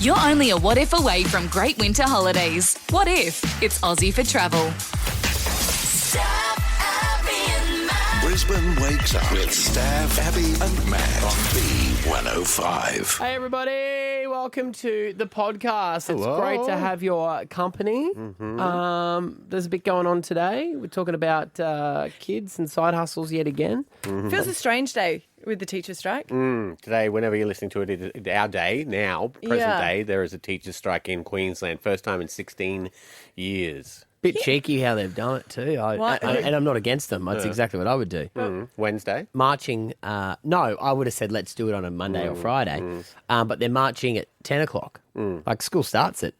You're only a what if away from great winter holidays. What if it's Aussie for travel? Brisbane wakes up with Stav, Abby and Matt on B105. Hey everybody, welcome to the podcast. Hello. It's great to have your company. There's a bit going on today. We're talking about kids and side hustles yet again. Feels a strange day with the teacher strike. Today, whenever you're listening to it, it's our day now, present day, there is a teacher's strike in Queensland. First time in 16 years. Bit cheeky how they've done it too. And I'm not against them. That's exactly what I would do. Wednesday? Marching, no, I would have said let's do it on a Monday or Friday. But they're marching at 10 o'clock. Like school starts at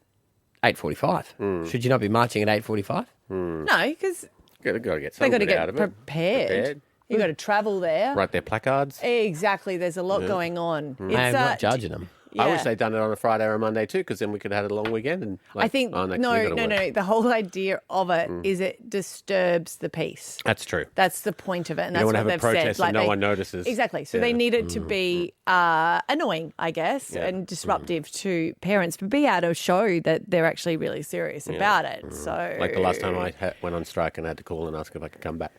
8:45. Should you not be marching at 8:45? No, because Got to get they got something to out get of it. prepared. You got to travel there. Write their placards. Exactly. There's a lot going on. I am not judging them. I wish they'd done it on a Friday or a Monday too, because then we could have had a long weekend. And I think next week no. it'll work. The whole idea of it is it disturbs the peace. That's true. That's the point of it, and You that's don't want what to have a they've protest said. and no one notices. Exactly. So they need it to be annoying, I guess, and disruptive to parents, but be able to show that they're actually really serious about it. So, Like the last time I went on strike and I had to call and ask if I could come back.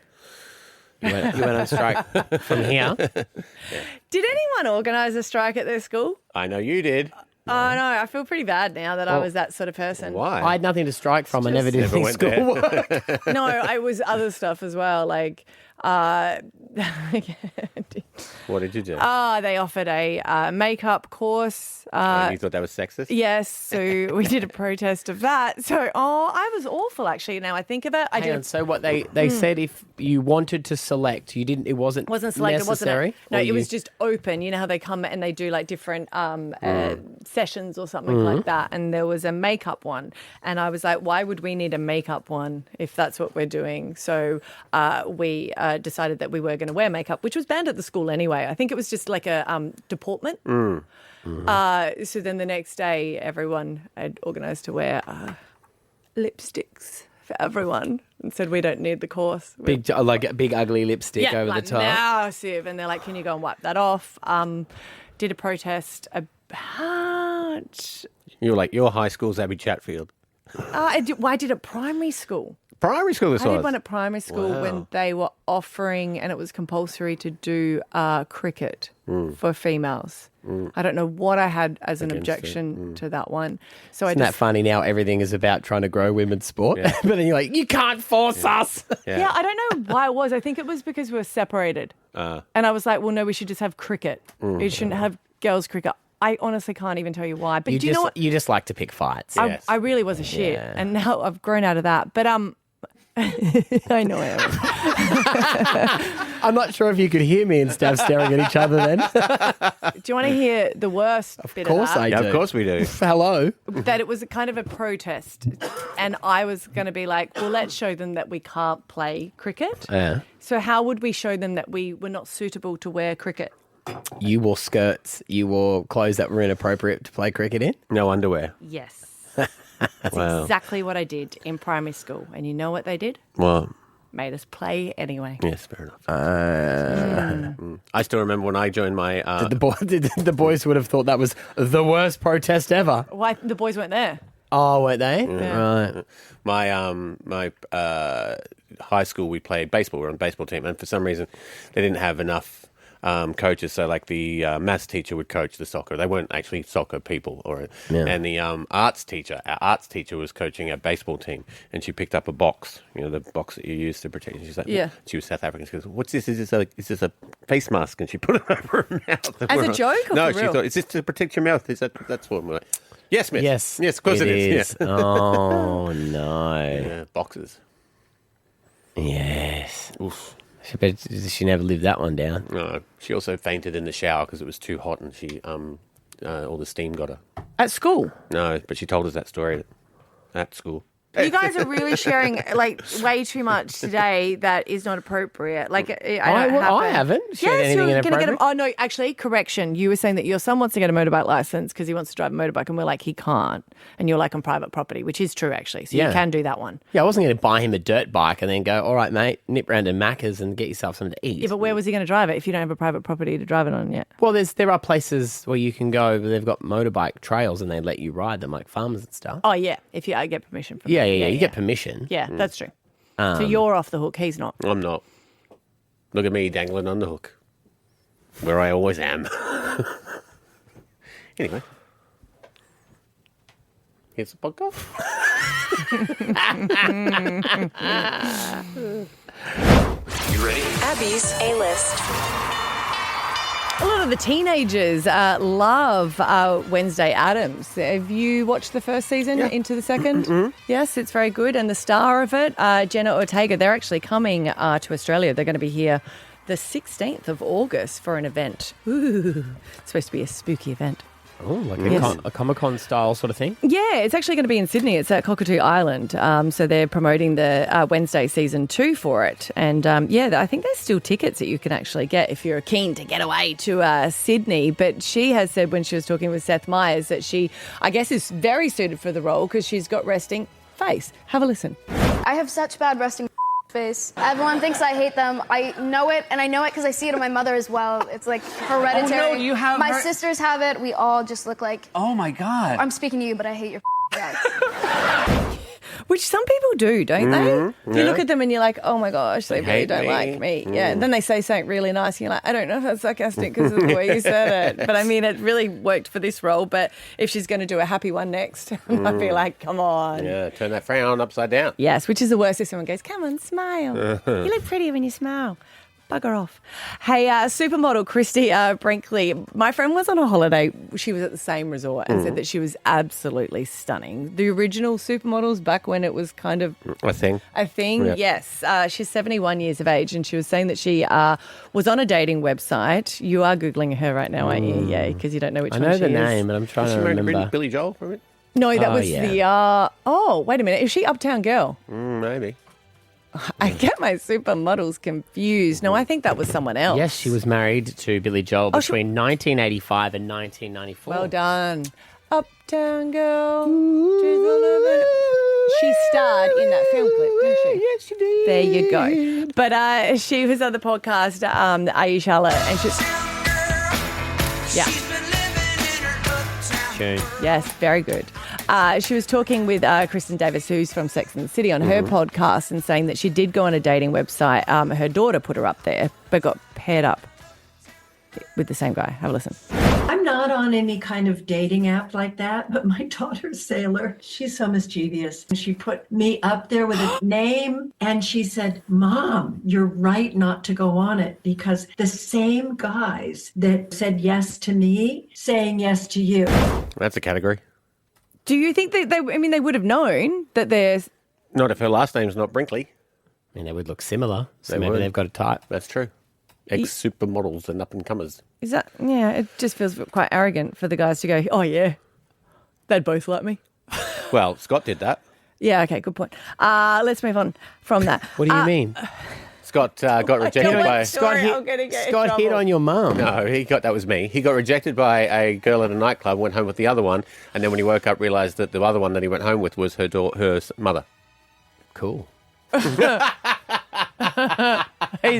You went on strike from here. did anyone organise a strike at their school? I know you did. Oh no, I feel pretty bad now that I was that sort of person. Why? I had nothing to strike from. I never did Never any went there. schoolwork. No, I was other stuff as well. Like, What did you do? they offered a makeup course. And you thought that was sexist? Yes, so we did a protest of that. So, I was awful actually. Now I think of it, I Hang on, did. so what they said, if you wanted to select, you didn't. It wasn't Selected, necessary. wasn't it? No, Or it you- was just open. You know how they come and they do like different sessions or something like that. And there was a makeup one, and I was like, why would we need a makeup one if that's what we're doing? So we decided that we were going to wear makeup, which was banned at the school anyway. I think it was just like a deportment. So then the next day, everyone had organised to wear lipsticks for everyone and said we don't need the course. big, like a big ugly lipstick over like the top. massive. And they're like, can you go and wipe that off? Did a protest about... You were like, your high school's Abby Chatfield. I did at primary school. Primary school this I did was? one at primary school when they were offering, and it was compulsory to do cricket for females. I don't know what I had as an objection to that one. So Isn't that funny now? Everything is about trying to grow women's sport. Yeah. But then you're like, you can't force us. Yeah, I don't know why it was. I think it was because we were separated. And I was like, well, no, we should just have cricket. We shouldn't have girls' cricket. I honestly can't even tell you why. But do you know what? You just like to pick fights. I really was a shit. Yeah. And now I've grown out of that. But I know I am. I'm not sure if you could hear me and Stav staring at each other then. Do you want to hear the worst bit course of that? I Yeah, do. of course we do. Hello. That it was a kind of a protest. And I was going to be like, well, let's show them that we can't play cricket. Yeah. So how would we show them that we were not suitable to wear cricket? You wore skirts. You wore clothes that were inappropriate to play cricket in. No underwear. Yes. That's Wow. exactly what I did in primary school. And you know what they did? Well, Made us play anyway. yes, fair enough. I still remember when I joined my... The boys would have thought that was the worst protest ever. Why the boys weren't there? Oh, weren't they? Yeah. Right. my high school, we played baseball. We were on the baseball team, and for some reason, they didn't have enough coaches. So, like the maths teacher would coach the soccer. They weren't actually soccer people, and the our arts teacher was coaching a baseball team, and she picked up a box, the box that you use to protect. She's like, Yeah. She was South African. She goes, "What's this? Is this a face mask?" And she put it over her mouth. As a joke or no, for she real? thought, "Is this to protect your mouth?" That's what we're like. Yes, miss. Yes. Yes, of course it is. Yeah. Oh, no. Yeah, boxes. Yes. Oof. I bet she never lived that one down. No, she also fainted in the shower because it was too hot, and she all the steam got her. At school? No, but she told us that story at school. You guys are really sharing like way too much today that is not appropriate. Like I haven't shared anything you're inappropriate. Get oh no, actually, correction. You were saying that your son wants to get a motorbike license because he wants to drive a motorbike, and we're like, he can't. And you're like on private property, which is true actually. So you can do that one. Yeah, I wasn't going to buy him a dirt bike and then go, all right, mate, nip round to Macca's and get yourself something to eat. Yeah, but where was he going to drive it if you don't have a private property to drive it on yet? Well, there are places where you can go where they've got motorbike trails and they let you ride them, like farms and stuff. Oh yeah, if I get permission from Yeah, you get permission. Yeah, that's true. So you're off the hook. He's not. I'm not. Look at me dangling on the hook, where I always am. Anyway, here's the podcast. You ready? Abby's A-List. A lot of the teenagers love Wednesday Addams. Have you watched the first season into the second? Mm-hmm. Yes, it's very good. And the star of it, Jenna Ortega, they're actually coming to Australia. They're going to be here the 16th of August for an event. Ooh, it's supposed to be a spooky event. Oh, like a Comic-Con style sort of thing? Yeah, it's actually going to be in Sydney. It's at Cockatoo Island. So they're promoting the Wednesday season 2 for it. And I think there's still tickets that you can actually get if you're keen to get away to Sydney. But she has said when she was talking with Seth Meyers that she, I guess, is very suited for the role because she's got resting face. Have a listen. I have such bad resting face. Everyone thinks I hate them. I know it, and I know it because I see it in my mother as well. It's like hereditary. Oh, no, you have my sisters have it. We all just look like... Oh, my God. I'm speaking to you, but I hate your guts. Which some people do, don't they? Mm-hmm. You look at them and you're like, oh my gosh, they really hate don't me. like me. Yeah, and then they say something really nice and you're like, I don't know if that's sarcastic because of the way you said it. But I mean, it really worked for this role. But if she's going to do a happy one next, I'd be like, come on. Yeah, turn that frown upside down. Yes, which is the worst if someone goes, come on, smile. You look prettier when you smile. Bugger off. Hey, supermodel Christy Brinkley, my friend was on a holiday. She was at the same resort and said that she was absolutely stunning. The original supermodels back when it was kind of A thing. yeah. Yes. She's 71 years of age and she was saying that she was on a dating website. You are Googling her right now, aren't you? Yeah, because you don't know which I one know she the is. name, but I'm trying to remember. Billy Joel from it? No, that Oh, was yeah. the... wait a minute. Is she Uptown Girl? Maybe. I get my supermodels confused. No, I think that was someone else. Yes, she was married to Billy Joel between 1985 and 1994. Well done. Uptown Girl. She's a living... She starred in that film clip, didn't she? Yes, she did. There you go. But she was on the podcast, Aisha, and she's... Yeah. Tune. Yes, very good. She was talking with Kristen Davis, who's from Sex and the City, on her podcast and saying that she did go on a dating website. Her daughter put her up there, but got paired up with the same guy. Have a listen. I'm not on any kind of dating app like that, but my daughter's Sailor. She's so mischievous. She put me up there with a name and she said, Mom, you're right not to go on it because the same guys that said yes to me saying yes to you. That's a category. Do you think that they would have known that there's... Not if her last name's not Brinkley. I mean, they would look similar, so They maybe would. they've got a type. That's true. Ex-supermodels and up-and-comers. Is that... Yeah, it just feels quite arrogant for the guys to go, oh, yeah, they'd both like me. Well, Scott did that. Yeah, okay, good point. Let's move on from that. What do you mean? Scott got rejected by... Scott I'm gonna get in Scott hit trouble. on your mum. No, that was me. He got rejected by a girl at a nightclub, went home with the other one, and then when he woke up, realised that the other one that he went home with was her mother. Cool. He's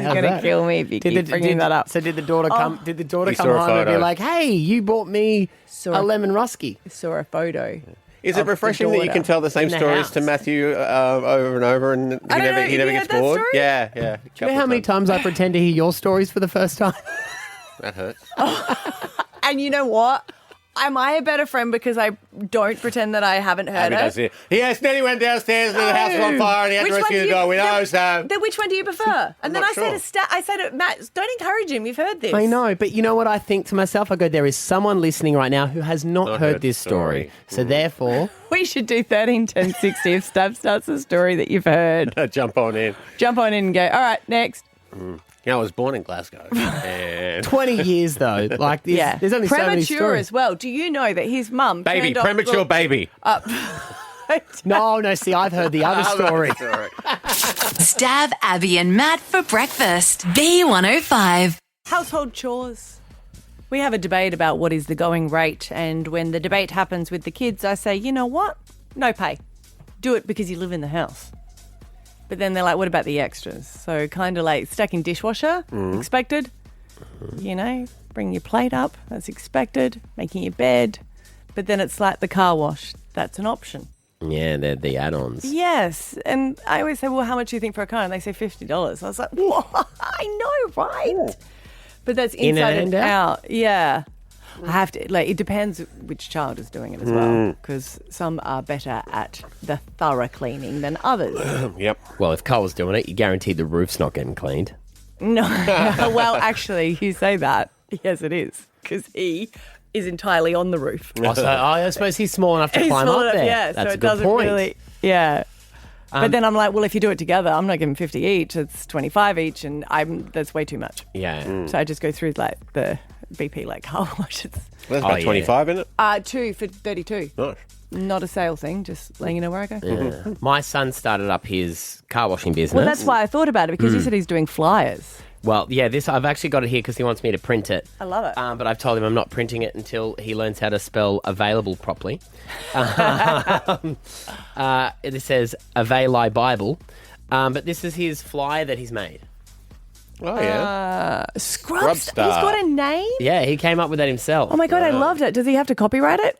going to that? kill me if you keep bringing that up. So did the daughter come? Did the daughter He come saw a home and be photo. like, "Hey, you bought me Saw a a- lemon rusky"? Saw a photo. Is Of it the refreshing that you can daughter tell the same in the stories house. to Matthew over and over, and he I don't know, never have you gets heard that bored? story? Yeah. Do you know how many times I pretend to hear your stories for the first time? That hurts. And you know what? Am I a better friend because I don't pretend that I haven't heard Abby it? does it. Yes, Nelly went downstairs and the house was on fire and he had to Which one rescue do the you- dog. We know, then- so... Then which one do you prefer? And then not I say sure. to I say to Matt, don't encourage him. You've heard this. I know, but you know what I think to myself? I go, there is someone listening right now who has not Not heard heard this the story. story. So therefore, We should do 13, 10, 60 if Stab starts a story that you've heard. Jump on in. Jump on in and go, all right, next. Yeah, I was born in Glasgow. And 20 years though, like this, Yeah. there's only so many Premature stories. as well. Do you know that his mum baby, turned off premature baby. No, see, I've heard the other story. Stab Abby and Matt for breakfast. B105. Household chores. We have a debate about what is the going rate, and when the debate happens with the kids, I say, you know what? No pay. Do it because you live in the house. But then they're like, what about the extras? So kind of like stacking dishwasher, expected. You know, bring your plate up, that's expected. Making your bed. But then it's like the car wash. That's an option. Yeah, they're the add-ons. Yes. And I always say, well, how much do you think for a car? And they say $50. I was like, what? I know, right? But that's inside and out. Yeah. I have to, like, it depends which child is doing it as well, because some are better at the thorough cleaning than others. Yep. Well, if Cole's doing it, you guaranteed the roof's not getting cleaned. No. Well, actually, you say that. Yes, it is, because he is entirely on the roof. I suppose he's small enough to He's climb small up enough, there. yeah, That's so a it good doesn't point. really, yeah. But then I'm like, well, if you do it together, I'm not giving 50 each. It's 25 each, and that's way too much. Yeah. So I just go through like the BP like car washes. Well, that's about 25, isn't it? 2 for 32. Nice. Not a sale thing, just letting you know where I go. Yeah. My son started up his car washing business. Well, that's why I thought about it, because you said he's doing flyers. Well, yeah, this I've actually got it here because he wants me to print it. I love it. But I've told him I'm not printing it until he learns how to spell available properly. It says Availi Bible. But this is his flyer that he's made. Oh, yeah. Scrub Star. He's got a name? Yeah, he came up with that himself. Oh my God, I loved it. Does he have to copyright it?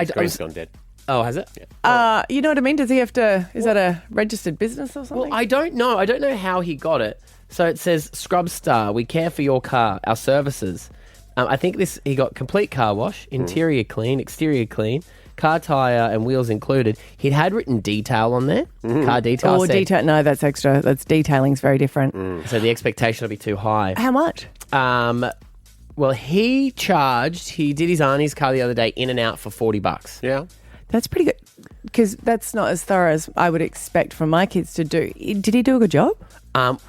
Screen's gone dead. Oh, has it? Yeah. You know what I mean? Does he have to, is that a registered business or something? Well, I don't know. I don't know how he got it. So it says, Scrub Star, we care for your car, our services. I think he got complete car wash, interior clean, exterior clean, car tyre and wheels included. He'd had written detail on there, car detail. Oh, detail. No, that's extra. That's detailing's very different. So the expectation will be too high. How much? Well, he did his auntie's car the other day in and out for $40. Yeah. That's pretty good, because that's not as thorough as I would expect from my kids to do. Did he do a good job?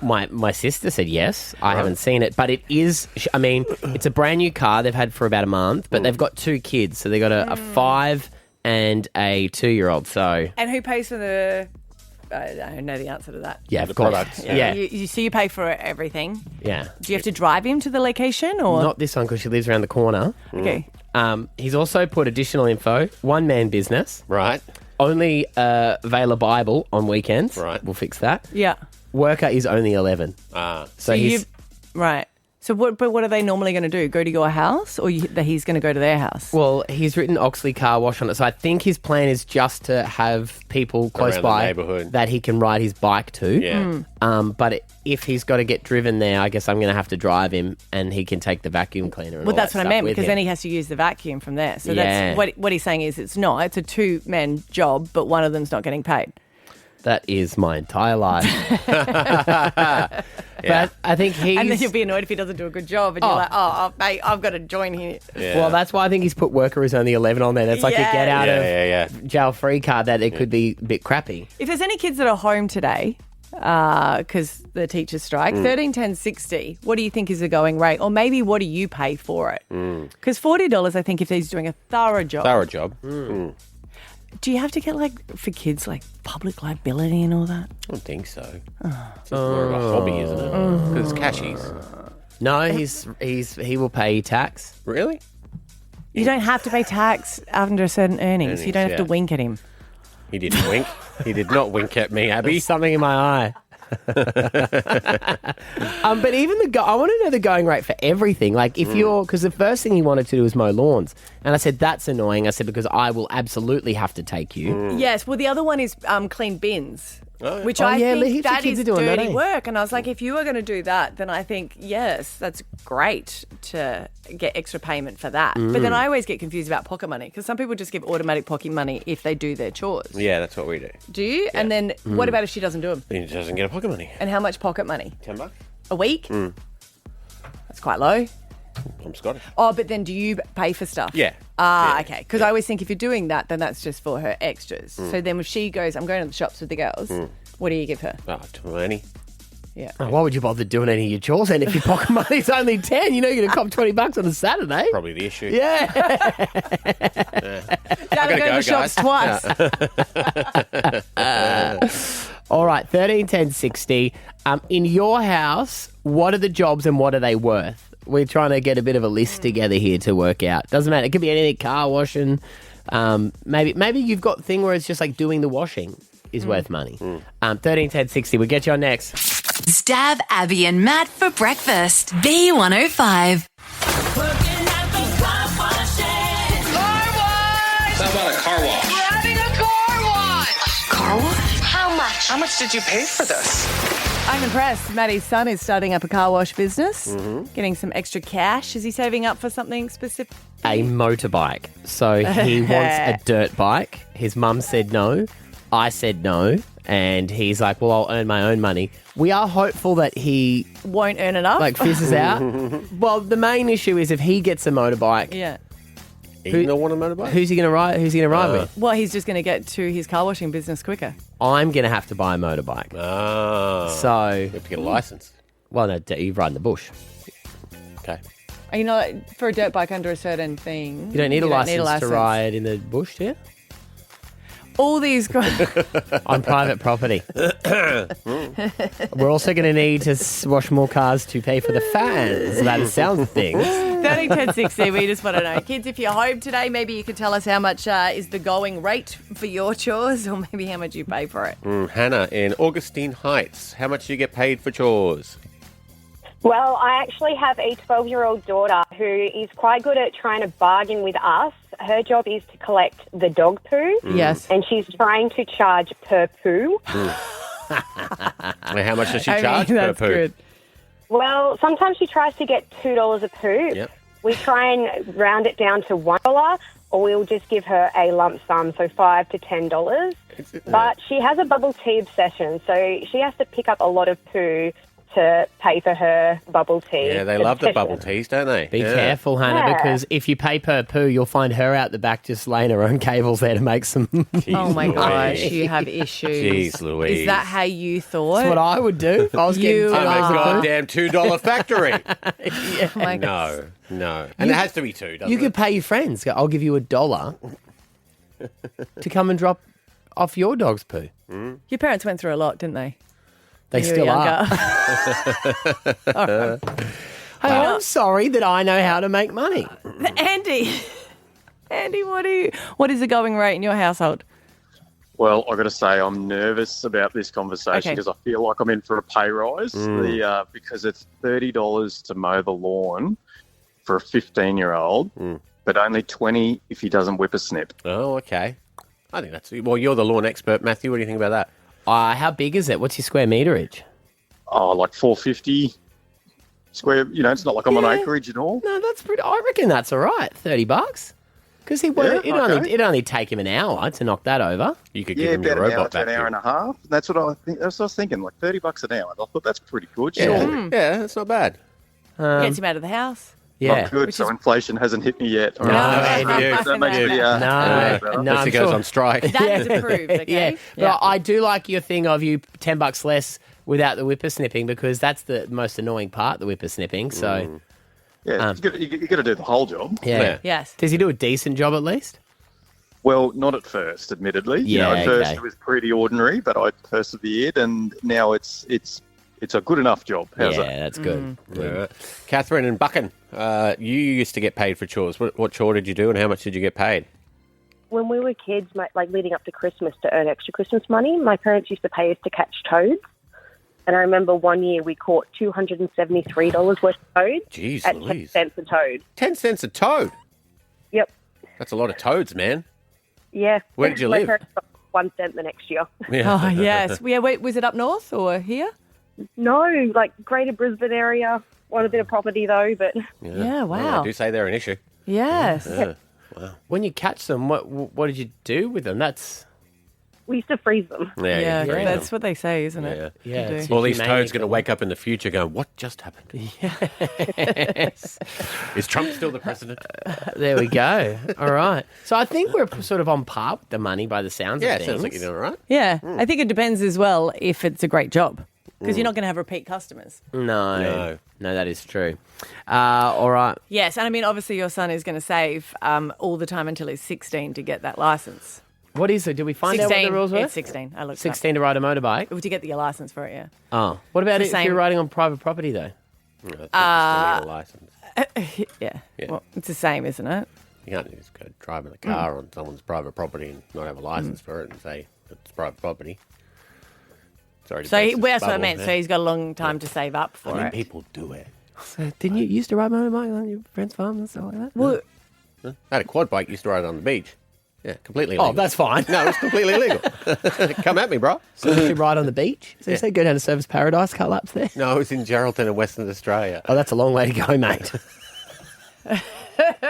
My sister said yes. I haven't seen it, but it is. I mean, it's a brand new car they've had for about a month, but they've got 2 kids, so they got a 5 and a 2-year-old. So And who pays for the? I don't know the answer to that. yeah, The of course. products. Yeah, So you pay for everything. yeah. Do you have to drive him to the location, or Not this one because she lives around the corner. okay? He's also put additional info. One-man business. Right. Only available on weekends. Right. We'll fix that. Yeah. Worker is only 11. So he's... right. So what are they normally going to do? Go to your house, or that he's going to go to their house? Well, he's written Oxley Car Wash on it. So I think his plan is just to have people close Around the by neighbourhood. that he can ride his bike to. Yeah. But if he's got to get driven there, I guess I'm going to have to drive him and he can take the vacuum cleaner and Well, all that's that what I stuff meant, with because him. then he has to use the vacuum from there. So Yeah. that's what he's saying is it's a 2-man job, but one of them's not getting paid. That is my entire life. But I think he's... And then you'll be annoyed if he doesn't do a good job, and you're like, oh, mate, I've got to join here. Yeah. Well, that's why I think he's put worker is only 11 on there. That's like a Yeah. get out Yeah, of jail free card that it could be a bit crappy. If there's any kids that are home today, because the teachers strike, 13, 10, 60, what do you think is the going rate? Or maybe what do you pay for it? Because $40, I think, if he's doing a thorough job. Thorough job. Do you have to get, for kids, public liability and all that? I don't think so. It's more of a hobby, isn't it? Because it's cashies. No, he will pay tax. Really? You don't have to pay tax under certain earnings. You don't have to yeah. wink at him. He didn't wink. He did not wink at me, Abby. There's something in my eye. But even I want to know the going rate for everything. Like if you're, because the first thing he wanted to do was mow lawns, and I said that's annoying. I said because I will absolutely have to take you. Yes. Well, the other one is clean bins. Which Oh, I yeah, think heaps of that kids is are doing that, dirty eh? work. And I was like, if you are going to do that, then I think, yes, that's great to get extra payment for that. But then I always get confused about pocket money, because some people just give automatic pocket money if they do their chores. Yeah, that's what we do. Do you? And then what about if she doesn't do them? He doesn't get a pocket money. And how much pocket money? $10. A week? That's quite low. I'm Scottish. Oh, but then do you pay for stuff? Yeah. Ah, Yeah. okay. Because I always think if you're doing that, then that's just for her extras. So then if she goes, I'm going to the shops with the girls, what do you give her? Oh, 20. Yeah. Oh, why would you bother doing any of your chores then if your pocket money's only 10? You know you're going to cop $20 on a Saturday. Probably the issue. Yeah. Dad, gotta I'm going to the shops twice. All right, 13, 10, 60. In your house, what are the jobs and what are they worth? We're trying to get a bit of a list together here to work out. Doesn't matter. It could be anything, car washing. Maybe you've got a thing where it's just like doing the washing is worth money. 13, 10, 60. We'll get you on next. Stab Abby and Matt for breakfast. B105. How about a car wash? We're having a car wash. Car wash? How much? How much did you pay for this? I'm impressed. Maddie's son is starting up a car wash business, getting some extra cash. Is he saving up for something specific? A motorbike. So he wants a dirt bike. His mum said no. I said no. And he's like, well, I'll earn my own money. We are hopeful that he Won't earn enough? fizzes out. Well, the main issue is if he gets a motorbike, Yeah. You don't want a motorbike? who's he going to ride? Who's he going to ride with? Well, he's just going to get to his car washing business quicker. I'm going to have to buy a motorbike. So, You have to get a license. well, no, you ride in the bush. Okay. You know, for a dirt bike under a certain thing. You don't need a license to ride in the bush, do you? All these... On private property. We're also going to need to wash more cars to pay for the fans. By the sounds of things. 30, 10, 60, we just want to know. Kids, if you're home today, maybe you could tell us how much is the going rate for your chores or maybe how much you pay for it. Hannah in Augustine Heights. How much do you get paid for chores? Well, I actually have a 12-year-old daughter who is quite good at trying to bargain with us. Her job is to collect the dog poo. Yes. And she's trying to charge per poo. And how much does she I charge mean, per that's poo? good. Well, sometimes she tries to get $2 a poo. Yep. We try and round it down to $1, or we'll just give her a lump sum, so $5 to $10. But she has a bubble tea obsession, so she has to pick up a lot of poo to pay for her bubble tea. Yeah, they love the obsession. bubble teas, don't they? Be careful, Hannah, Yeah. because if you pay per poo, you'll find her out the back just laying her own cables there to make some. Oh my gosh, Louise. you have issues. Jeez Louise. Is that how you thought? That's what I would do if I was getting You $10 I'm a a poo. goddamn $2 factory. Oh my gosh. No. And it has to be two, doesn't You it? could pay your friends. Go, I'll give you $1 to come and drop off your dog's poo. Your parents went through a lot, didn't they? They when you still were are. younger? Hey, I'm sorry that I know how to make money. Andy, what is the going rate in your household? Well, I've got to say I'm nervous about this conversation Okay. because I feel like I'm in for a pay rise. Because it's $30 to mow the lawn for a 15-year-old, but only $20 if he doesn't whip a snip. Oh, okay. I think that's... Well, you're the lawn expert, Matthew. What do you think about that? How big is it? What's your square meterage? Oh, like 450 square. You know, it's not like I'm on acreage at all. No, that's pretty. I reckon that's all right. $30, because it'd only take him an hour to knock that over. You could give Yeah, him your about an hour robot to an vacuum. hour and a half. That's what I think. That's what I was thinking. Like $30 an hour. I thought that's pretty good. Yeah, Surely. yeah, that's not bad. Gets him out of the house. Yeah. Not good. So inflation hasn't hit me yet. All No, right. Andy. That makes me, No, better. no, Unless I'm he goes sure. on strike. That is approved, okay? Yeah, but I do like your thing of you $10 less without the whippersnipping, because that's the most annoying part, the whippersnipping. So Yeah, you got to do the whole job. yeah. Yes. Does he do a decent job at least? Well, not at first, admittedly. Yeah, at first okay. it was pretty ordinary, but I persevered, and now it's a good enough job. How's yeah, that? that's good. Yeah. Catherine and Buchan, you used to get paid for chores. What chore did you do and how much did you get paid? When we were kids, like leading up to Christmas to earn extra Christmas money, my parents used to pay us to catch toads. And I remember one year we caught $273 worth of toads Jeez at Louise. 10 cents a toad. 10 cents a toad? Yep. That's a lot of toads, man. Yeah. Where did you My live? parents got 1 cent the next year. Oh, yes. Yeah, wait, was it up north or here? No, like Greater Brisbane area. Want a bit of property though, but Yeah, Well, wow. I do say they're an issue. Yes. Yeah. When you catch them, what did you do with them? That's we used to freeze them. Yeah, Yeah, you freeze that's them. what they say, isn't it? Yeah, You do. it's- All these humane toads going to for wake up in the future going, what just happened? yes. Is Trump still the president? There we go. All right. So I think we're sort of on par with the money by the sounds Yeah, of it things. sounds like you're doing all right. Yeah, I think it depends as well if it's a great job. because you're not going to have repeat customers. No, that is true. All right. Yes, and I mean, obviously your son is going to save all the time until he's 16 to get that license. What is it? Did we find out what the rules were? It's 16. I looked 16 to ride a motorbike? To get the license for it, yeah. Oh. What about It's if the you're same- riding on private property, though? I think you still need a license. Yeah. Well, it's the same, isn't it? You can't just go driving a car on someone's private property and not have a license for it and say it's private property. So that's what I meant. So he's got a long time to save up for it. People do it. So didn't you used to ride motorbike on your friend's farm and stuff like that? Well, I had a quad bike, used to ride it on the beach. Yeah, completely illegal. Oh, that's fine. No, it's completely illegal. Come at me, bro. So you should ride on the beach? So you say go down to Service Paradise, cut laps there? No, it was in Geraldton in Western Australia. Oh, that's a long way to go, mate.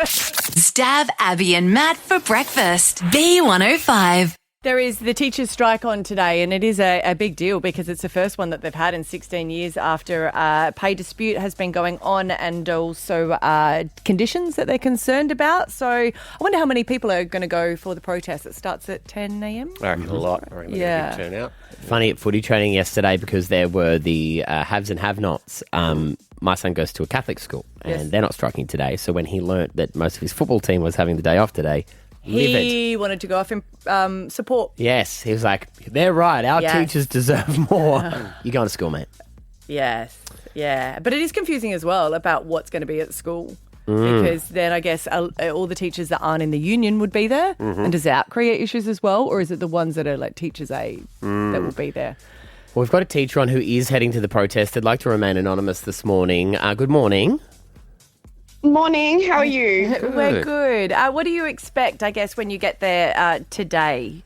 Stab Abby and Matt for breakfast. B105. there is the teachers' strike on today, and it is a big deal because it's the first one that they've had in 16 years after a pay dispute has been going on and also conditions that they're concerned about. So I wonder how many people are going to go for the protest. It starts at 10 a.m. I reckon a lot. I reckon Yeah. a big turnout. Funny at footy training yesterday because there were the haves and have-nots. My son goes to a Catholic school and Yes. they're not striking today. So when he learnt that most of his football team was having the day off today, livid. He wanted to go off in support. Yes, he was like, they're right. Our Yes. teachers deserve more. You're going to school, mate. Yes, yeah. But it is confusing as well about what's going to be at school. Mm. Because then I guess all the teachers that aren't in the union would be there. Mm-hmm. And does that create issues as well? Or is it the ones that are like teachers' aid that will be there? Well, we've got a teacher on who is heading to the protest. They'd like to remain anonymous this morning. Good morning. Morning, how are you? We're good. What do you expect, I guess, when you get there today?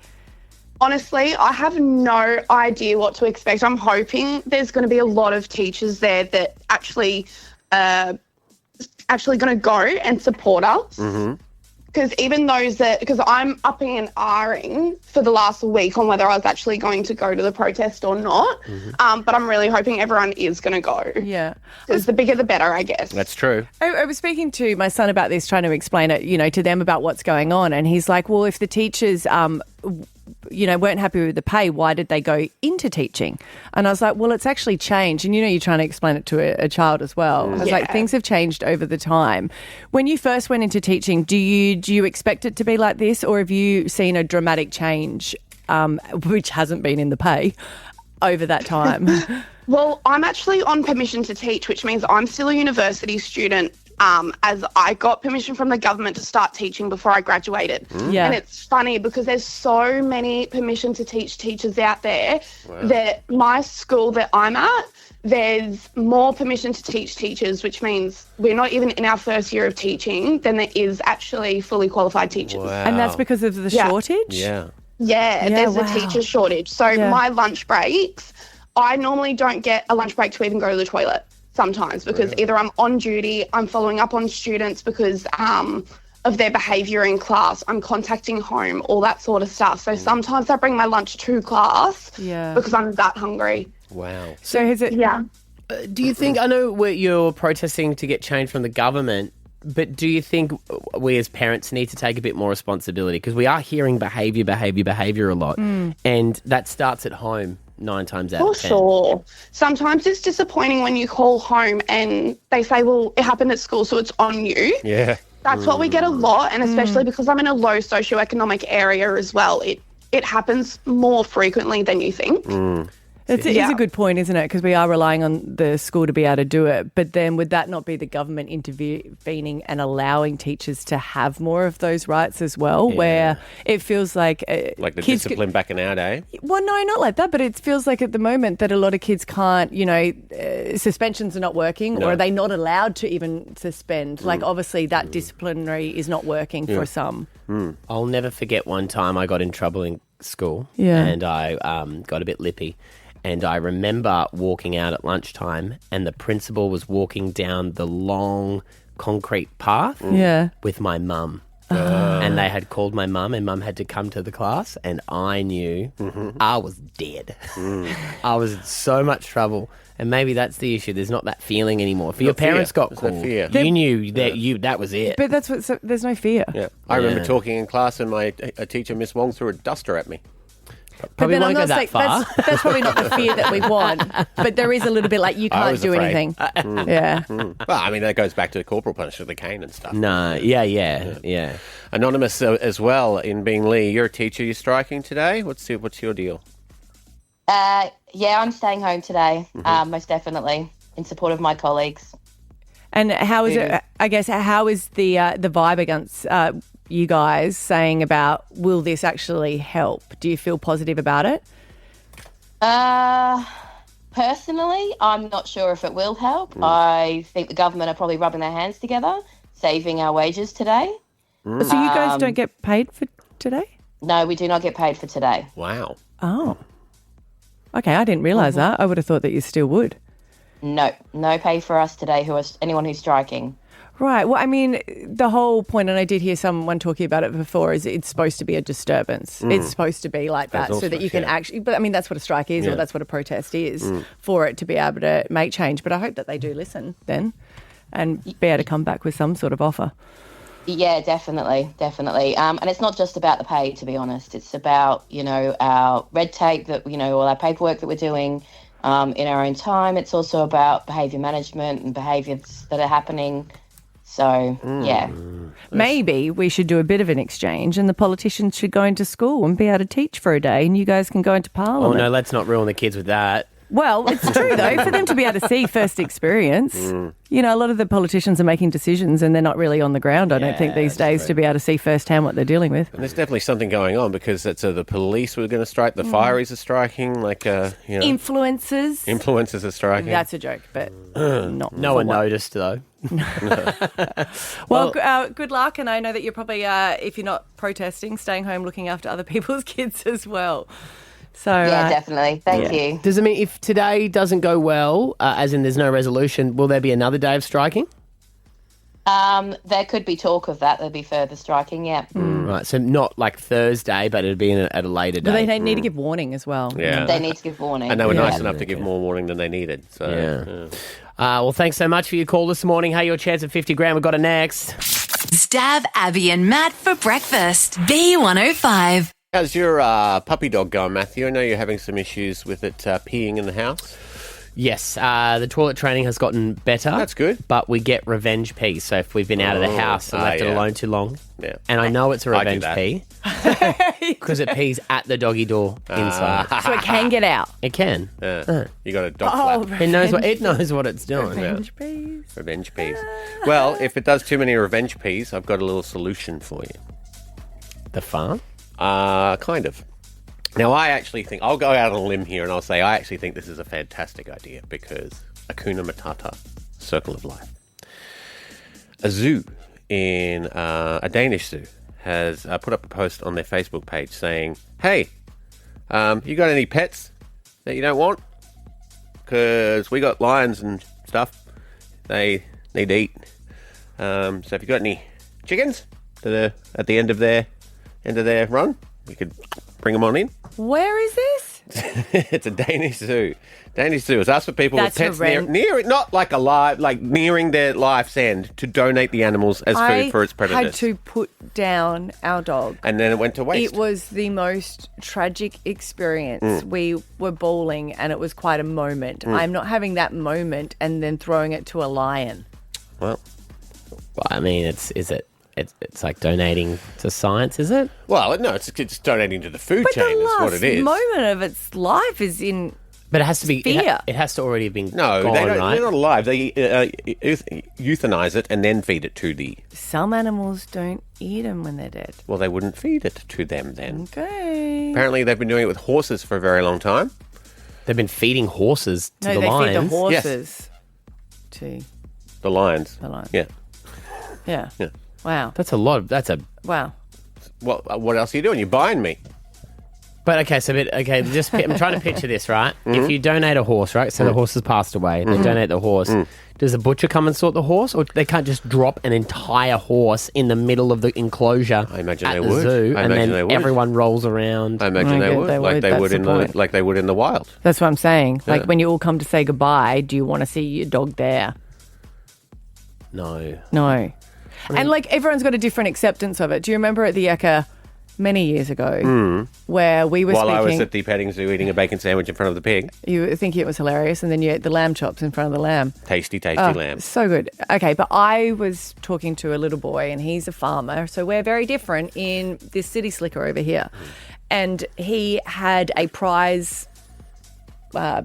Honestly, I have no idea what to expect. I'm hoping there's going to be a lot of teachers there that actually going to go and support us. Because even those because I'm upping and ahhing for the last week on whether I was actually going to go to the protest or not. But I'm really hoping everyone is going to go. Yeah. Because the bigger the better, I guess. That's true. I was speaking to my son about this, trying to explain it, to them about what's going on. And he's like, well, if the teachers, weren't happy with the pay, why did they go into teaching? And I was like, well, it's actually changed. And, you're trying to explain it to a child as well. I was like, things have changed over the time. When you first went into teaching, do you expect it to be like this? Or have you seen a dramatic change, which hasn't been in the pay, over that time? Well, I'm actually on permission to teach, which means I'm still a university student. As I got permission from the government to start teaching before I graduated. Yeah. And it's funny because there's so many permission to teach teachers out there that my school that I'm at, there's more permission to teach teachers, which means we're not even in our first year of teaching than there is actually fully qualified teachers. Wow. And that's because of the shortage? Yeah. Yeah, there's a teacher shortage. So my lunch breaks, I normally don't get a lunch break to even go to the toilet. Sometimes because either I'm on duty, I'm following up on students because of their behaviour in class, I'm contacting home, all that sort of stuff. So sometimes I bring my lunch to class because I'm that hungry. Wow. So is it... Yeah. Do you think, I know you're protesting to get change from the government, but do you think we as parents need to take a bit more responsibility? Because we are hearing behaviour a lot, and that starts at home 9 times out of 10. For sure. Sometimes it's disappointing when you call home and they say, well, it happened at school, so it's on you. Yeah. That's what we get a lot, and especially because I'm in a low socioeconomic area as well, it happens more frequently than you think. It's a good point, isn't it? Because we are relying on the school to be able to do it. But then would that not be the government intervening and allowing teachers to have more of those rights as well, where it feels like... Like the kids discipline back in our day? Well, no, not like that. But it feels like at the moment that a lot of kids can't, suspensions are not working or are they not allowed to even suspend? Like, obviously, that disciplinary is not working for some. I'll never forget one time I got in trouble in school and I got a bit lippy. And I remember walking out at lunchtime and the principal was walking down the long concrete path with my mum. And they had called my mum and mum had to come to the class and I knew I was dead. I was in so much trouble. And maybe that's the issue. There's not that feeling anymore. Your parents got called. Fear. You knew that was it. But that's what. So there's no fear. Yeah. I remember talking in class and a teacher, Miss Wong, threw a duster at me. Probably then won't go that saying far. that's probably not the fear that we want. But there is a little bit like you I can't was do afraid. anything. Yeah. Well, I mean, that goes back to the corporal punishment, the cane and stuff. No, yeah. Anonymous as well in being Lee. You're a teacher. You're striking today. What's your deal? Yeah, I'm staying home today, most definitely, in support of my colleagues. And how is it? I guess how is the vibe against you guys saying about will this actually help? Do you feel positive about it? Personally, I'm not sure if it will help. I think the government are probably rubbing their hands together, saving our wages today. So you guys don't get paid for today? No, we do not get paid for today. Wow. Oh. Okay, I didn't realise that. I would have thought that you still would. No pay for us today. Anyone who's striking. Right. Well, I mean, the whole point, and I did hear someone talking about it before, is it's supposed to be a disturbance. It's supposed to be like that so that you can actually, but I mean, that's what a strike is or that's what a protest is for it to be able to make change. But I hope that they do listen then and be able to come back with some sort of offer. Yeah, definitely. And it's not just about the pay, to be honest. It's about, our red tape that, all our paperwork that we're doing in our own time. It's also about behaviour management and behaviours that are happening. So, yeah. Maybe we should do a bit of an exchange and the politicians should go into school and be able to teach for a day and you guys can go into Parliament. Oh, no, let's not ruin the kids with that. Well, it's true, though, for them to be able to see first experience. A lot of the politicians are making decisions and they're not really on the ground, I don't think, these days to be able to see firsthand what they're dealing with. And there's definitely something going on because the police were going to strike, the fireys are striking, Influencers are striking. That's a joke, but not. No one noticed, though. Well, good luck, and I know that you're probably, if you're not protesting, staying home looking after other people's kids as well. So yeah, definitely. Thank you. Does it mean if today doesn't go well, as in there's no resolution, will there be another day of striking? There could be talk of that. There'll be further striking, yeah. Right, so not like Thursday, but it'd be at a later day. But they need to give warning as well. Yeah. They need to give warning. And they were nice enough to give more warning than they needed. So, well, thanks so much for your call this morning. Hey, your chance at 50 grand. We've got it next. Stab Abby and Matt for breakfast. B105. How's your puppy dog going, Matthew? I know you're having some issues with it peeing in the house. Yes, the toilet training has gotten better. That's good. But we get revenge pee. So if we've been out of the house and left it alone too long, and I know it's a revenge pee because it pees at the doggy door inside. So it can get out. It can. You got a dog flap. It knows what it's doing. Revenge peas. Revenge pees. Well, if it does too many revenge pees, I've got a little solution for you. The farm? Kind of. Now, I actually think, I'll go out on a limb here and I'll say I actually think this is a fantastic idea because Hakuna Matata, Circle of Life. A zoo in a Danish zoo has put up a post on their Facebook page saying, hey, you got any pets that you don't want? Because we got lions and stuff. They need to eat. So if you got any chickens that are at the end of their run, you could bring them on in. Where is this? It's a Danish zoo. Danish zoo is asked for people That's with pets near it, not like alive, like nearing their life's end, to donate the animals as food for its predators. I had to put down our dog. And then it went to waste. It was the most tragic experience. We were bawling and it was quite a moment. I'm not having that moment and then throwing it to a lion. Well, I mean, it's like donating to science, is it? Well, no, it's donating to the food chain. That's what it is. The moment of its life is in. But it has to be. Fear. It has to already have been. No, gone, they're right? not alive. They euthanize it and then feed it to the. Some animals don't eat them when they're dead. Well, they wouldn't feed it to them then. Okay. Apparently, they've been doing it with horses for a very long time. They've been feeding horses to the they lions. feed the horses to the lions. The lions. Yeah. Yeah. Yeah. Wow. That's a lot. Wow. What else are you doing? You're buying me. But I'm trying to picture this, right? If you donate a horse, right? So the horse has passed away, they donate the horse. Does the butcher come and sort the horse, or they can't just drop an entire horse in the middle of the enclosure? I imagine at they the would. zoo, I and imagine then they would. everyone rolls around. I imagine they would, like they would in the wild. That's what I'm saying. Like when you all come to say goodbye, do you want to see your dog there? No. And like everyone's got a different acceptance of it. Do you remember at the Ekka many years ago where we were While I was speaking. at the petting zoo eating a bacon sandwich in front of the pig. You were thinking it was hilarious, and then you ate the lamb chops in front of the lamb. Tasty Oh, lamb. so good. Okay, but I was talking to a little boy, and he's a farmer, so we're very different in this city slicker over here. And he had a prize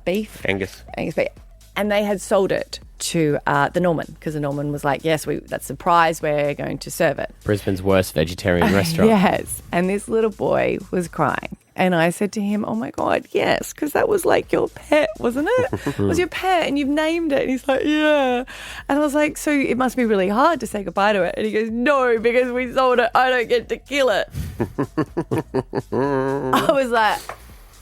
beef. Angus beef. And they had sold it to the Norman, because the Norman was like, yes, that's the prize, we're going to serve it. Brisbane's worst vegetarian restaurant. Yes. And this little boy was crying. And I said to him, oh my God, yes, because that was like your pet, wasn't it? It was your pet and you've named it. And he's like, yeah. And I was like, so it must be really hard to say goodbye to it. And he goes, no, because we sold it, I don't get to kill it. I was like,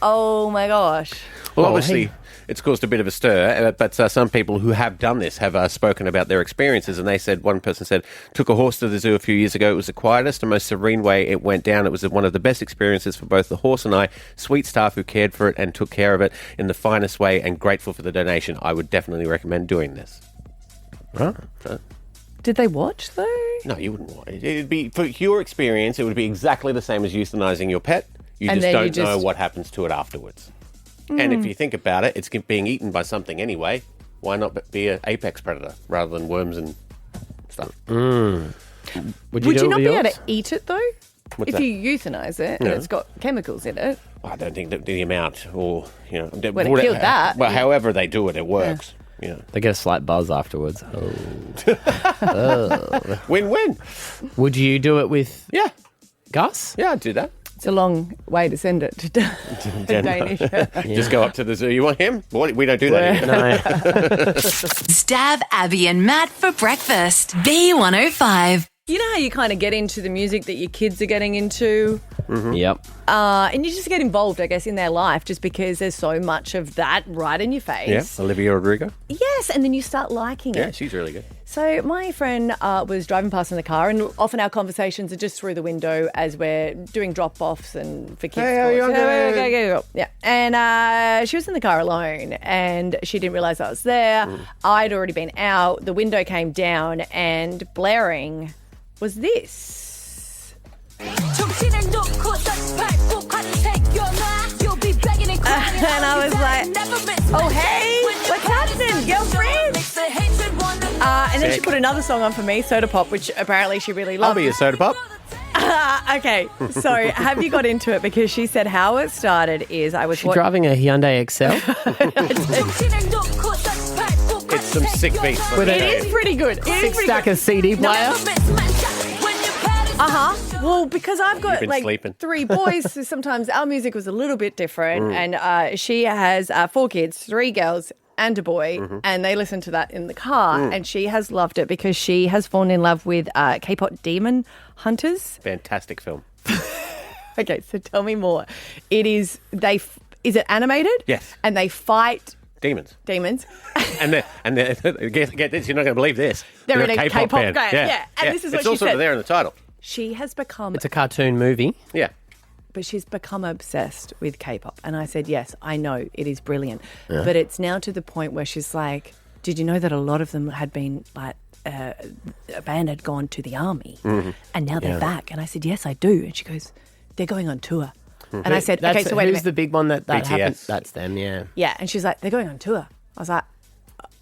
oh my gosh. Well, obviously, it's caused a bit of a stir, but some people who have done this have spoken about their experiences, and they said, one person said, took a horse to the zoo a few years ago. It was the quietest and most serene way it went down. It was one of the best experiences for both the horse and I. Sweet staff who cared for it and took care of it in the finest way, and grateful for the donation. I would definitely recommend doing this. Right. Did they watch, though? No, you wouldn't watch it. It'd be, for your experience, it would be exactly the same as euthanizing your pet. You And just then you don't know just- what happens to it afterwards. And if you think about it, it's being eaten by something anyway. Why not be an apex predator rather than worms and stuff? Would Would do you it not with be able yours? to eat it, though? What's if that? you euthanize it and Yeah. it's got chemicals in it. I don't think that the amount, or Well, it killed that. Well, however they do it, it works. You know, They get a slight buzz afterwards. Oh. win-win. Would you do it with Yeah, Gus? yeah, I'd do that. It's a long way to send it to Danish. Just go up to the zoo. You want him? We don't do that here. Stab Abby and Matt for breakfast. B105. You know how you kind of get into the music that your kids are getting into? Yep. And you just get involved, I guess, in their life just because there's so much of that right in your face. Yeah, Olivia Rodrigo. Yes, and then you start liking Yeah, it. she's really good. So my friend was driving past in the car, and often our conversations are just through the window as we're doing drop-offs and for kids. Hey, how are you sports. doing? Go. Yeah, and she was in the car alone, and she didn't realise I was there. I'd already been out. The window came down, and blaring was this. And I was like, oh, hey, what's happening, girlfriend? And then she put another song on for me, Soda Pop, which apparently she really I'll loved. be a soda pop. Okay, so have you got into it? Because she said how it started is I was She driving a Hyundai Excel. It's some sick beats. With It is pretty good. It is Six pretty stack good. of CD player. Well, because I've got been like sleeping. 3 boys, so sometimes our music was a little bit different. And she has 4 kids, 3 girls and a boy, and they listen to that in the car. And she has loved it because she has fallen in love with K-pop Demon Hunters. Fantastic film. Okay, so tell me more. It is is it animated? Yes. And they fight Demons. demons. And get this, you're not going to believe this. They're in a K-pop band. band. Yeah. And this is what it's she also said. there in the title. She has become It's a cartoon movie. Yeah. but she's become obsessed with K-pop. And I said, yes, I know, it is brilliant. Yeah. But it's now to the point where she's like, did you know that a lot of them had been like, a band had gone to the army and now they're back? And I said, yes, I do. And she goes, they're going on tour. And I said, okay, so wait a minute. Who's the big one that BTS. happened? That's them, yeah. Yeah, and she's like, they're going on tour. I was like,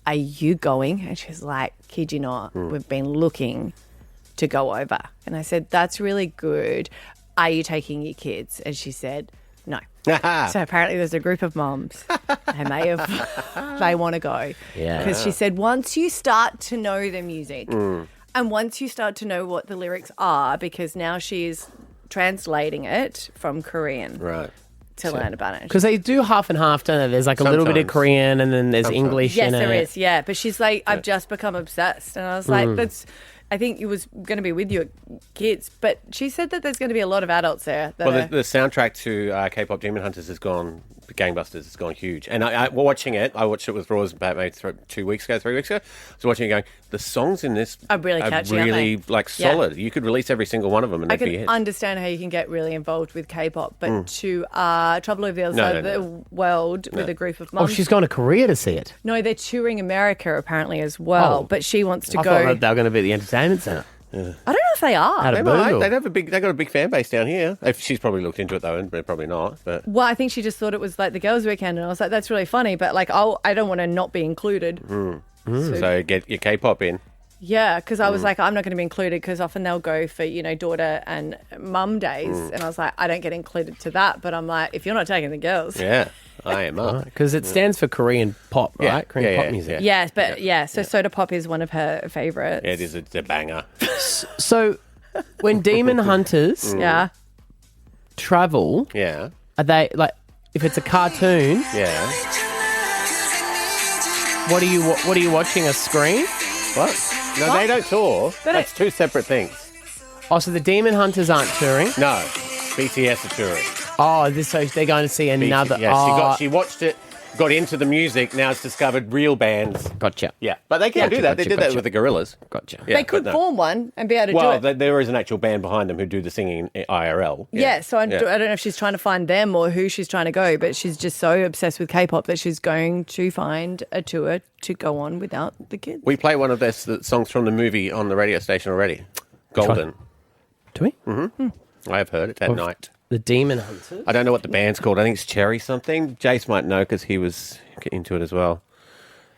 are you going? And she's like, kid you not, we've been looking to go over. And I said, that's really good. Are you taking your kids? And she said, no. So apparently there's a group of moms and they want to go. Yeah. Because she said, once you start to know the music and once you start to know what the lyrics are, because now she's translating it from Korean. Right. To learn about it. Because they do half and half, don't they? There's like a little bit of Sometimes. Korean and then there's English Yes, in there it. is. Yeah, but she's like, I've just become obsessed, and I was like, that's. I think you was going to be with your kids, but she said that there's going to be a lot of adults there. That Well, the soundtrack to K-pop Demon Hunters has gone gangbusters. It's gone huge. And I watching it, I watched it with Roz about maybe 3 weeks ago. I was watching it going, the songs in this Are really catchy, aren't really they? like solid. You could release every single one of them and I they'd be can hits. understand how you can get really involved with K-pop, but to travel over the other No, side no, of the no. world with a group of Oh, mums. she's gone to Korea to see it. No, they're touring America apparently as well, Oh. but she wants to I go. thought they were going to be at the entertainment centre. I don't know if they are. Out They of might. Boogle. They got a big fan base down here. She's probably looked into it though, and probably not. But Well, I think she just thought it was like the girls' weekend, and I was like, that's really funny, but like, I don't want to not be included. so get your K-pop in. Yeah, because I was like, I'm not going to be included because often they'll go for, daughter and mum days. And I was like, I don't get included to that. But I'm like, if you're not taking the girls. Yeah, I am up. Because it stands for Korean pop, right? Yeah. Korean Yeah, pop music. Yes, but so Soda Pop is one of her favourites. Yeah, it is a banger. So when demon hunters Yeah. travel, Yeah, are they like if it's a cartoon? yeah. What are you watching? A screen? What? No, they don't tour. That's two separate things. Oh, so the demon hunters aren't touring? No, BTS are touring. Oh, so they're going to see another. Yeah, she watched it, got into the music. Now it's discovered real bands. Gotcha. Yeah, but they can do that. They did that with the Gorillas. Gotcha. Yeah, They could form one and be able to Well, do it. there is an actual band behind them who do the singing in IRL. Yeah, so I don't know if she's trying to find them or who she's trying to go, but she's just so obsessed with K-pop that she's going to find a tour to go on without the kids. We play one of their songs from the movie on the radio station already. Golden. Do we? Mm-hmm. I have heard it at night. The demon hunters. I don't know what the band's called. I think it's Cherry something. Jace might know because he was into it as well.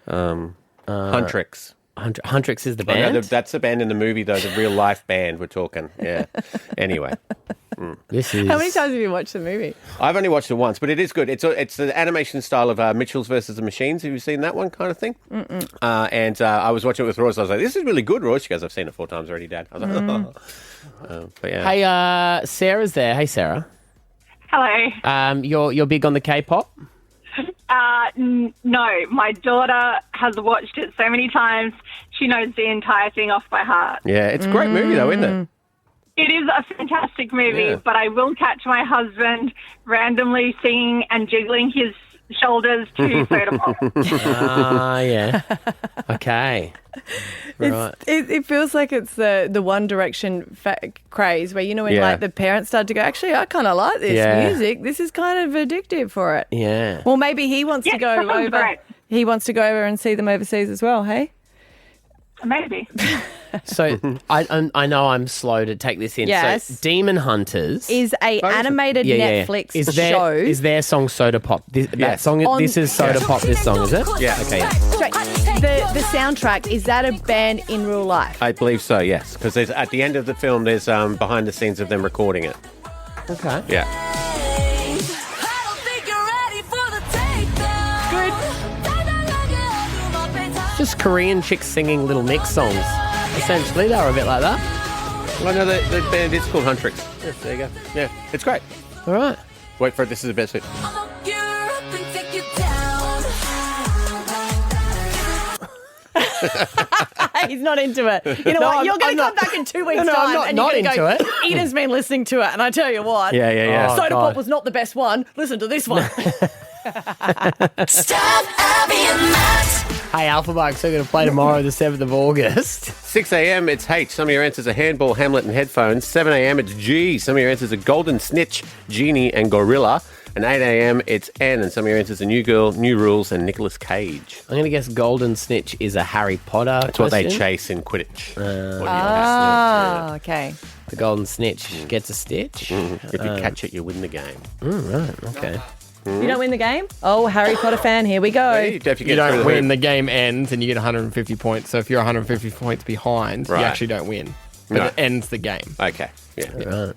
Huntrix. Huntrix is the Oh, no, band. that's the band in the movie, though. The real life band we're talking. Yeah. Anyway. This is. How many times have you watched the movie? I've only watched it once, but it is good. It's the animation style of Mitchell's versus the Machines. Have you seen that one kind of thing? And I was watching it with Royce. I was like, this is really good, Royce. She goes, I've seen it 4 times already, Dad. I was like, but yeah. Hey, Sarah's there. Hey, Sarah. Hello. You're big on the K-pop? No, my daughter has watched it so many times, she knows the entire thing off by heart. Yeah, it's a great movie, though, isn't it? It is a fantastic movie, Yeah. but I will catch my husband randomly singing and jiggling his shoulders to Soda Pop. Yeah. Okay. Right. It feels like it's the One Direction craze where, when like the parents start to go, actually, I kind of like this music. This is kind of addictive for it. Yeah. Well, maybe he wants to go that sounds over. great. He wants to go over and see them overseas as well, hey? Maybe. So I know I'm slow to take this in. Yes. So Demon Hunters Is a animated Netflix show. Is their song Soda Pop? That Yes. song. On- This is Soda Pop. This song is it? Yeah. Okay. Yeah. So the soundtrack, is that a band in real life? I believe so, yes. Because at the end of the film, there's behind the scenes of them recording it. Okay. Yeah. Just Korean chicks singing Little Mix songs. Essentially, they were a bit like that. Well, no, the band is called Huntrix. Yes, there you go. Yeah, it's great. All right. Wait for it. This is the best bit. He's not into it. You know what? You're going to come back in 2 weeks' time I'm and not you're going to go, into it. Eden's been listening to it, and I tell you what. Yeah. Oh, Soda God. Pop was not the best one. Listen to this one. Hey, Alpha Bucks, we're going to play tomorrow, the 7th of August. 6 a.m. it's H. Some of your answers are handball, Hamlet, and headphones. 7 a.m. it's G. Some of your answers are Golden Snitch, Genie, and Gorilla. And 8 a.m. it's N. And some of your answers are New Girl, New Rules, and Nicolas Cage. I'm going to guess Golden Snitch is a Harry Potter. That's what they question. chase in Quidditch. Okay. The Golden Snitch gets a stitch. If you catch it, you win the game. Right, okay. You don't win the game? Oh, Harry Potter fan, here we go. If you You get through don't the win, hoop. the game ends and you get 150 points. So if you're 150 points behind, Right. you actually don't win. But No. it ends the game. Okay. Yeah. Right.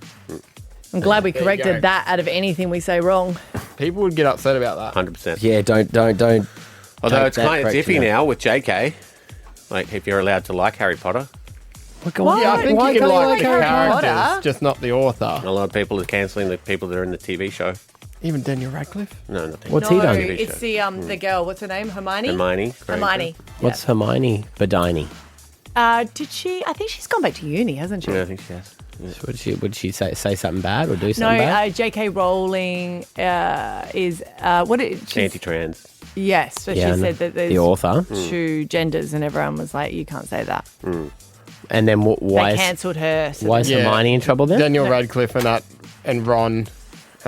I'm glad we There you corrected go. that out of anything we say wrong. People would get upset about that. 100%. Yeah, don't. Although take it's that kind of correction iffy out. now with JK. Like, if you're allowed to like Harry Potter. Why? Yeah, I think Why you can can't you like the like Harry characters, Potter? just not the author. A lot of people are cancelling the people that are in the TV show. Even Daniel Radcliffe. No, nothing. What's No, he done? TV it's show. the girl. What's her name? Hermione? Hermione. Hermione. What's Hermione Badini? Did she? I think she's gone back to uni, hasn't she? Yeah, I think she has. Would she say something bad or do No, something bad? J.K. Rowling is what? She's, Anti-trans. yes, so Yeah, she said that there's the author. two genders, and everyone was like, "You can't say that." And then why They is, cancelled her. So why is Yeah. Hermione in trouble then? Daniel Radcliffe and Ron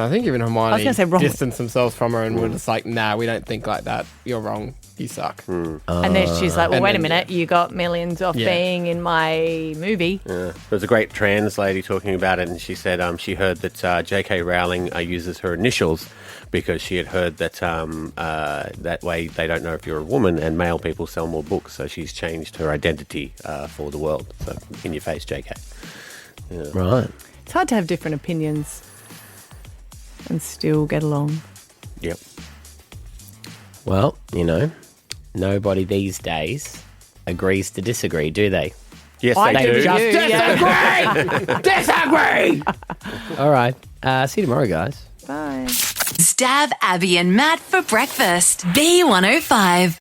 I think even Hermione gonna say Ron. distanced themselves from her and were just like, nah, we don't think like that. You're wrong. You suck. And then she's like, well, And wait a then, minute. You got millions off Yeah. being in my movie. Yeah. There's a great trans lady talking about it, and she said she heard that J.K. Rowling uses her initials because she had heard that that way they don't know if you're a woman, and male people sell more books, so she's changed her identity for the world. So in your face, J.K. Yeah. Right. It's hard to have different opinions and still get along. Yep. Well, nobody these days agrees to disagree, do they? Yes, I they do. do. Just disagree! All right. See you tomorrow, guys. Bye. Stab Abby and Matt for breakfast. B105.